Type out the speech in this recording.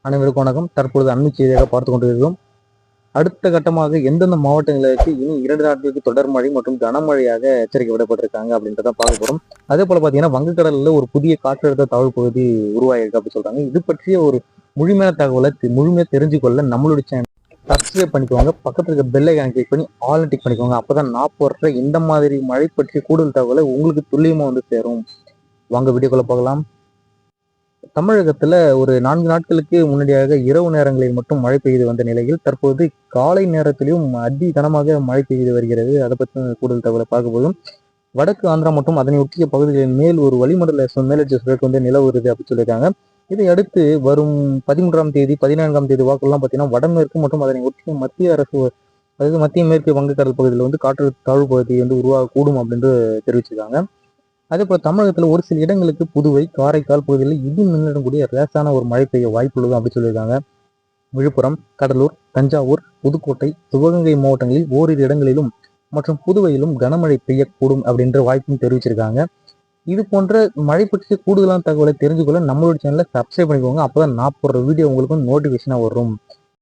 அனைவருக்கும் வணக்கம். தற்பொழுது அண்மை செய்தியாக பார்த்து கொண்டிருக்கிறோம். அடுத்த கட்டமாக எந்தெந்த மாவட்டங்களுக்கு இனி 2 நாட்களுக்கு தொடர் மழை மற்றும் கனமழையாக எச்சரிக்கை விடப்பட்டிருக்காங்க அப்படின்றத பார்க்க போறோம். அதே போல பாத்தீங்கன்னா வங்கக்கடல்ல ஒரு புதிய காற்றழுத்த தாழ்வு பகுதி உருவாயிருக்கு அப்படின்னு சொல்றாங்க. இது பற்றிய ஒரு முழுமையான தகவலை முழுமையா தெரிஞ்சுக்கொள்ள நம்மளுடைய சேனல் சப்ஸ்கிரைப் பண்ணிக்கோங்க. பக்கத்துல இருக்க பெல் ஐகானை கிளிக் பண்ணி ஆல் டிக் பண்ணிக்கோங்க. அப்பதான் நான் போடுற இந்த மாதிரி மழை பற்றிய கூடுதல் தகவலை உங்களுக்கு துல்லியமா வந்து சேரும். வாங்க வீடியோக்குள்ள போகலாம். தமிழகத்துல ஒரு 4 நாட்களுக்கு முன்னாடியாக இரவு நேரங்களில் மட்டும் மழை பெய்து வந்த நிலையில் தற்போது காலை நேரத்திலும் அதி கனமாக மழை பெய்து வருகிறது. அதை பற்றி கூடுதல் தகவலை பார்க்க போதும் வடக்கு ஆந்திரா மற்றும் அதனை ஒட்டிய பகுதிகளின் மேல் ஒரு வளிமண்டல மேலடுக்கு சுழற்சி வந்து நிலவுறது அப்படின்னு சொல்லியிருக்காங்க. இதை அடுத்து வரும் 13ஆம் தேதி 14ஆம் தேதி வாக்குலாம் பார்த்தீங்கன்னா வடமேற்கு மற்றும் அதனை ஒட்டிய மத்திய அரசு, அதாவது மத்திய மேற்கு வங்கக்கடல் பகுதியில் வந்து காற்றழுத்த தாழ்வு பகுதி வந்து உருவாகக்கூடும் அப்படின்னு தெரிவிச்சிருக்காங்க. அதே போல தமிழகத்துல ஒரு சில இடங்களுக்கு புதுவை, காரைக்கால் பகுதிகளில் இடி மின்னலுடன் கூடிய லேசான ஒரு மழை பெய்ய வாய்ப்புள்ளது அப்படின்னு சொல்லியிருக்காங்க. விழுப்புரம், கடலூர், தஞ்சாவூர், புதுக்கோட்டை, சிவகங்கை மாவட்டங்களில் ஓரிரு இடங்களிலும் மற்றும் புதுவையிலும் கனமழை பெய்யக்கூடும் அப்படின்ற வாய்ப்பும் தெரிவிச்சிருக்காங்க. இது போன்ற மழை பற்றிய கூடுதலான தகவலை தெரிஞ்சுக்கொள்ள நம்மளோட சேனலை சப்ஸ்கிரைப் பண்ணிக்கோங்க. அப்பதான் நான் போடுற வீடியோ உங்களுக்கு நோட்டிபிகேஷனா வரும்.